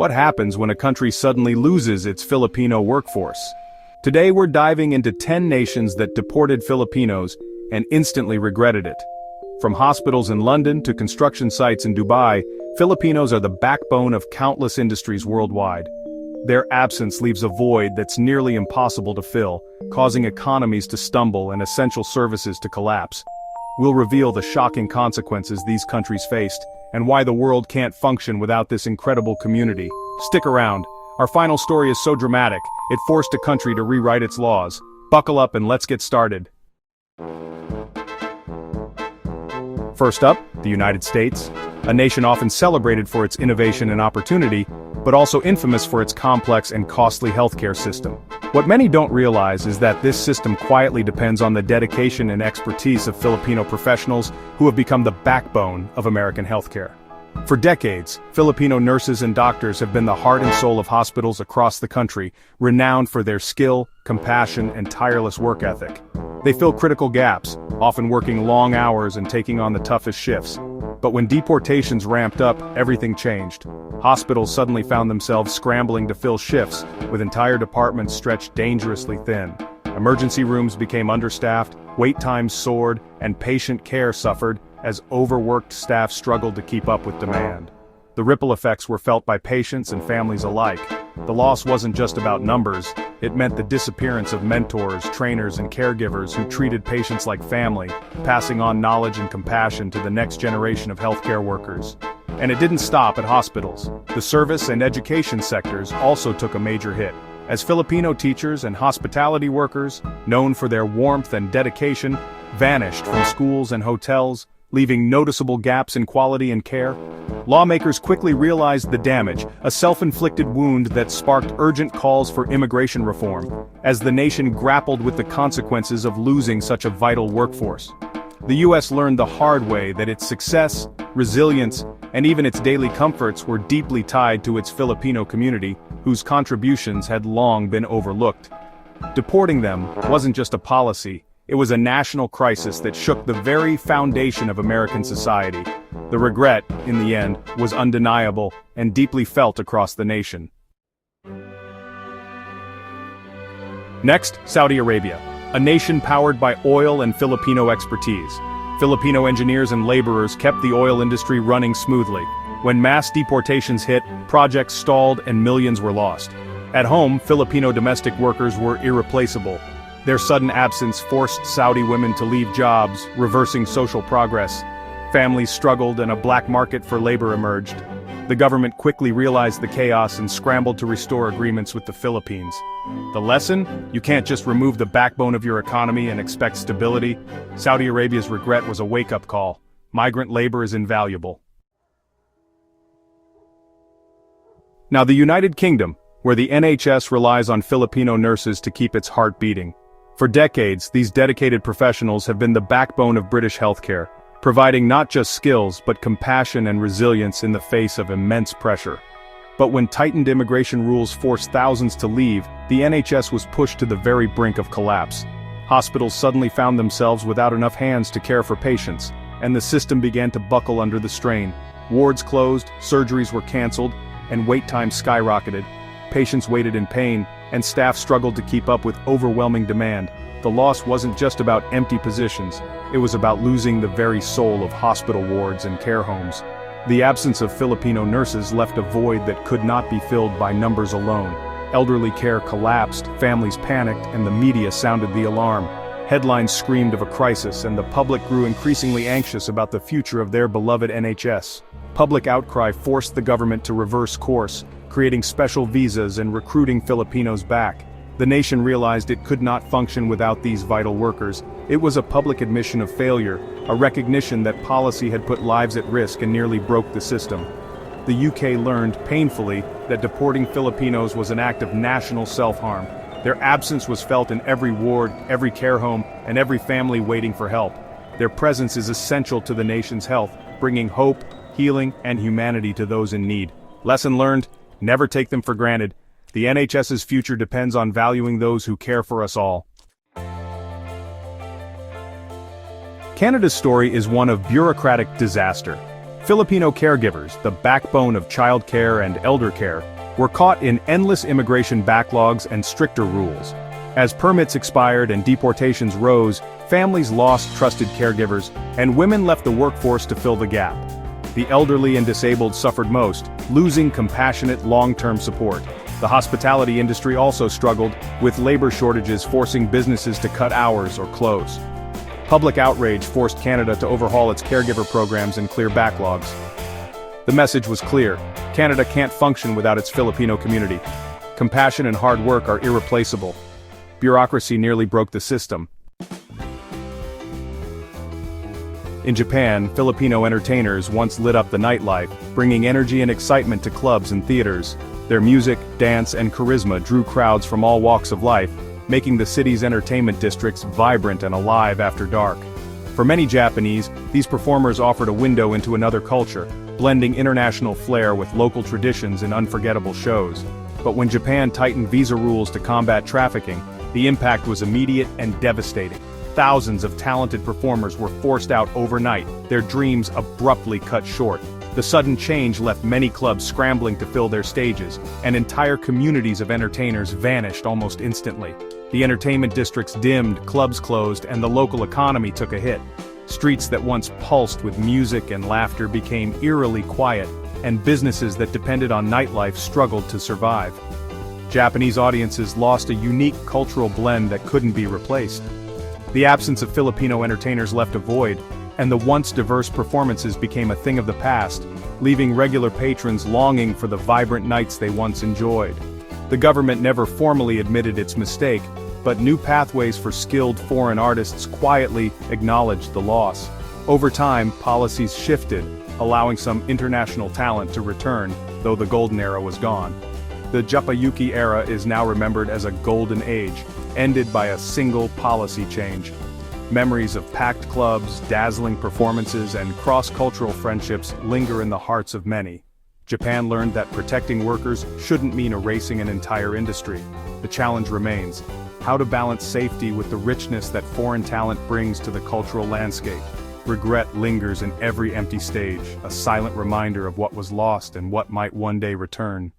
What happens when a country suddenly loses its Filipino workforce? Today we're diving into 10 nations that deported Filipinos and instantly regretted it. From hospitals in London to construction sites in Dubai, Filipinos are the backbone of countless industries worldwide. Their absence leaves a void that's nearly impossible to fill, causing economies to stumble and essential services to collapse. We'll reveal the shocking consequences these countries faced, and why the world can't function without this incredible community. Stick around. Our final story is so dramatic, it forced a country to rewrite its laws. Buckle up and let's get started. First up, the United States, a nation often celebrated for its innovation and opportunity, but also infamous for its complex and costly healthcare system. What many don't realize is that this system quietly depends on the dedication and expertise of Filipino professionals who have become the backbone of American healthcare. For decades, Filipino nurses and doctors have been the heart and soul of hospitals across the country, renowned for their skill, compassion, and tireless work ethic. They fill critical gaps, often working long hours and taking on the toughest shifts. But when deportations ramped up, everything changed. Hospitals suddenly found themselves scrambling to fill shifts, with entire departments stretched dangerously thin. Emergency rooms became understaffed, wait times soared, and patient care suffered as overworked staff struggled to keep up with demand. The ripple effects were felt by patients and families alike. The loss wasn't just about numbers, it meant the disappearance of mentors, trainers, and caregivers who treated patients like family, passing on knowledge and compassion to the next generation of healthcare workers. And it didn't stop at hospitals. The service and education sectors also took a major hit, as Filipino teachers and hospitality workers, known for their warmth and dedication, vanished from schools and hotels, leaving noticeable gaps in quality and care. Lawmakers quickly realized the damage, a self-inflicted wound that sparked urgent calls for immigration reform, as the nation grappled with the consequences of losing such a vital workforce. The U.S. learned the hard way that its success, resilience, and even its daily comforts were deeply tied to its Filipino community, whose contributions had long been overlooked. Deporting them wasn't just a policy, it was a national crisis that shook the very foundation of American society. The regret, in the end, was undeniable and deeply felt across the nation. Next, Saudi Arabia, a nation powered by oil and Filipino expertise. Filipino engineers and laborers kept the oil industry running smoothly. When mass deportations hit, projects stalled and millions were lost. At home, Filipino domestic workers were irreplaceable. Their sudden absence forced Saudi women to leave jobs, reversing social progress. Families struggled and a black market for labor emerged. The government quickly realized the chaos and scrambled to restore agreements with the Philippines. The lesson? You can't just remove the backbone of your economy and expect stability. Saudi Arabia's regret was a wake-up call. Migrant labor is invaluable. Now the United Kingdom, where the NHS relies on Filipino nurses to keep its heart beating. For decades, these dedicated professionals have been the backbone of British healthcare, providing not just skills but compassion and resilience in the face of immense pressure. But when tightened immigration rules forced thousands to leave, the NHS was pushed to the very brink of collapse. Hospitals suddenly found themselves without enough hands to care for patients, and the system began to buckle under the strain. Wards closed, surgeries were cancelled, and wait times skyrocketed. Patients waited in pain, and staff struggled to keep up with overwhelming demand. The loss wasn't just about empty positions, it was about losing the very soul of hospital wards and care homes. The absence of Filipino nurses left a void that could not be filled by numbers alone. Elderly care collapsed, families panicked, and the media sounded the alarm. Headlines screamed of a crisis, and the public grew increasingly anxious about the future of their beloved NHS. Public outcry forced the government to reverse course, creating special visas and recruiting Filipinos back. The nation realized it could not function without these vital workers. It was a public admission of failure, a recognition that policy had put lives at risk and nearly broke the system. The UK learned, painfully, that deporting Filipinos was an act of national self-harm. Their absence was felt in every ward, every care home, and every family waiting for help. Their presence is essential to the nation's health, bringing hope, healing, and humanity to those in need. Lesson learned: never take them for granted. The NHS's future depends on valuing those who care for us all. Canada's story is one of bureaucratic disaster. Filipino caregivers, the backbone of childcare and elder care, were caught in endless immigration backlogs and stricter rules. As permits expired and deportations rose, families lost trusted caregivers, and women left the workforce to fill the gap. The elderly and disabled suffered most, losing compassionate long-term support. The hospitality industry also struggled, with labor shortages forcing businesses to cut hours or close. Public outrage forced Canada to overhaul its caregiver programs and clear backlogs. The message was clear: Canada can't function without its Filipino community. Compassion and hard work are irreplaceable. Bureaucracy nearly broke the system. In Japan, Filipino entertainers once lit up the nightlife, bringing energy and excitement to clubs and theaters. Their music, dance, and charisma drew crowds from all walks of life, making the city's entertainment districts vibrant and alive after dark. For many Japanese, these performers offered a window into another culture, blending international flair with local traditions in unforgettable shows. But when Japan tightened visa rules to combat trafficking, the impact was immediate and devastating. Thousands of talented performers were forced out overnight, their dreams abruptly cut short. The sudden change left many clubs scrambling to fill their stages, and entire communities of entertainers vanished almost instantly. The entertainment districts dimmed, clubs closed, and the local economy took a hit. Streets that once pulsed with music and laughter became eerily quiet, and businesses that depended on nightlife struggled to survive. Japanese audiences lost a unique cultural blend that couldn't be replaced. The absence of Filipino entertainers left a void, and the once diverse performances became a thing of the past, leaving regular patrons longing for the vibrant nights they once enjoyed. The government never formally admitted its mistake, but new pathways for skilled foreign artists quietly acknowledged the loss. Over time, policies shifted, allowing some international talent to return, though the golden era was gone. The Japayuki era is now remembered as a golden age, ended by a single policy change. Memories of packed clubs, dazzling performances, and cross-cultural friendships linger in the hearts of many. Japan learned that protecting workers shouldn't mean erasing an entire industry. The challenge remains: how to balance safety with the richness that foreign talent brings to the cultural landscape. Regret lingers in every empty stage, a silent reminder of what was lost and what might one day return.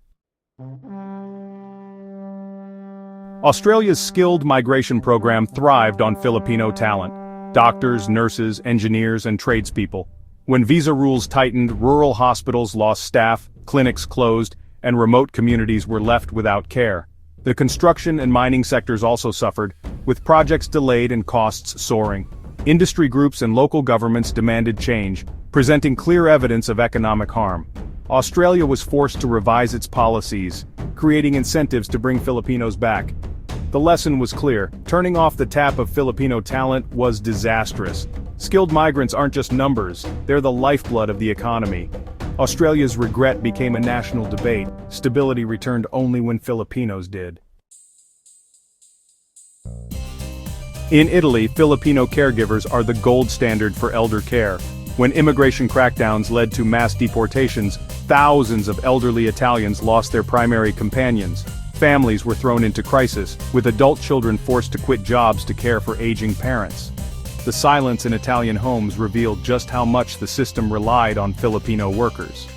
Australia's skilled migration program thrived on Filipino talent: doctors, nurses, engineers, and tradespeople. When visa rules tightened, rural hospitals lost staff, clinics closed, and remote communities were left without care. The construction and mining sectors also suffered, with projects delayed and costs soaring. Industry groups and local governments demanded change, presenting clear evidence of economic harm. Australia was forced to revise its policies, creating incentives to bring Filipinos back. The lesson was clear: turning off the tap of Filipino talent was disastrous. Skilled migrants aren't just numbers, they're the lifeblood of the economy. Australia's regret became a national debate. Stability returned only when Filipinos did. In Italy, Filipino caregivers are the gold standard for elder care. When immigration crackdowns led to mass deportations, thousands of elderly Italians lost their primary companions. Families were thrown into crisis, with adult children forced to quit jobs to care for aging parents. The silence in Italian homes revealed just how much the system relied on Filipino workers.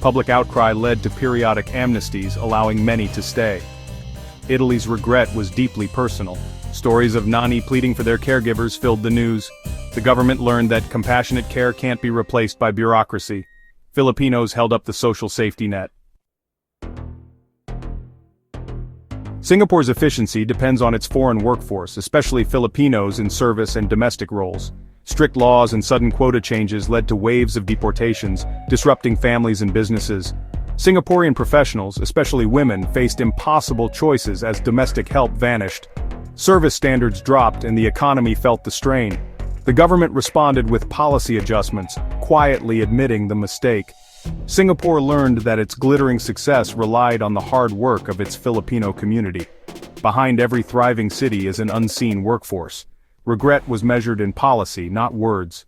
Public outcry led to periodic amnesties, allowing many to stay. Italy's regret was deeply personal. Stories of Nani pleading for their caregivers filled the news. The government learned that compassionate care can't be replaced by bureaucracy. Filipinos held up the social safety net. Singapore's efficiency depends on its foreign workforce, especially Filipinos in service and domestic roles. Strict laws and sudden quota changes led to waves of deportations, disrupting families and businesses. Singaporean professionals, especially women, faced impossible choices as domestic help vanished. Service standards dropped and the economy felt the strain. The government responded with policy adjustments, quietly admitting the mistake. Singapore learned that its glittering success relied on the hard work of its Filipino community. Behind every thriving city is an unseen workforce. Regret was measured in policy, not words.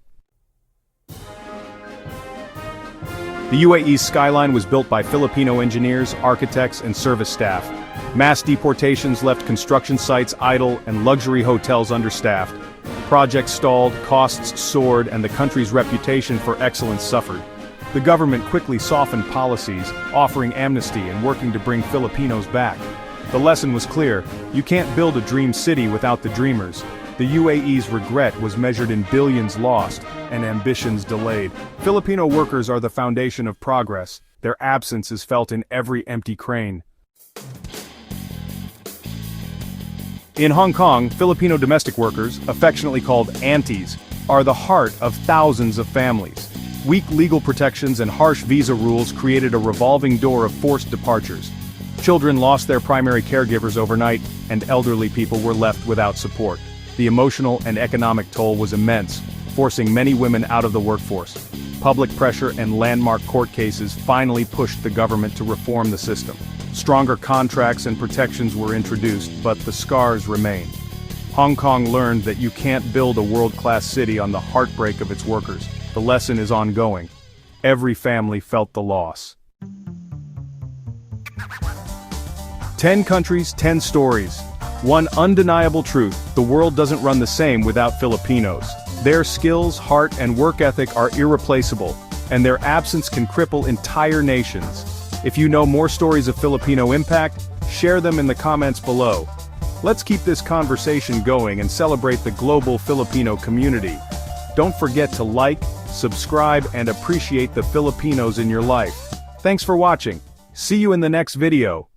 The UAE's skyline was built by Filipino engineers, architects, and service staff. Mass deportations left construction sites idle and luxury hotels understaffed. Projects stalled, costs soared, and the country's reputation for excellence suffered. The government quickly softened policies, offering amnesty and working to bring Filipinos back. The lesson was clear: you can't build a dream city without the dreamers. The UAE's regret was measured in billions lost, and ambitions delayed. Filipino workers are the foundation of progress. Their absence is felt in every empty crane. In Hong Kong, Filipino domestic workers, affectionately called aunties, are the heart of thousands of families. Weak legal protections and harsh visa rules created a revolving door of forced departures. Children lost their primary caregivers overnight, and elderly people were left without support. The emotional and economic toll was immense, forcing many women out of the workforce. Public pressure and landmark court cases finally pushed the government to reform the system. Stronger contracts and protections were introduced, but the scars remain. Hong Kong learned that you can't build a world-class city on the heartbreak of its workers. The lesson is ongoing. Every family felt the loss. 10 countries, 10 stories. One undeniable truth: the world doesn't run the same without Filipinos. Their skills, heart, and work ethic are irreplaceable, and their absence can cripple entire nations. If you know more stories of Filipino impact, share them in the comments below. Let's keep this conversation going and celebrate the global Filipino community. Don't forget to like, subscribe, and appreciate the Filipinos in your life. Thanks for watching. See you in the next video.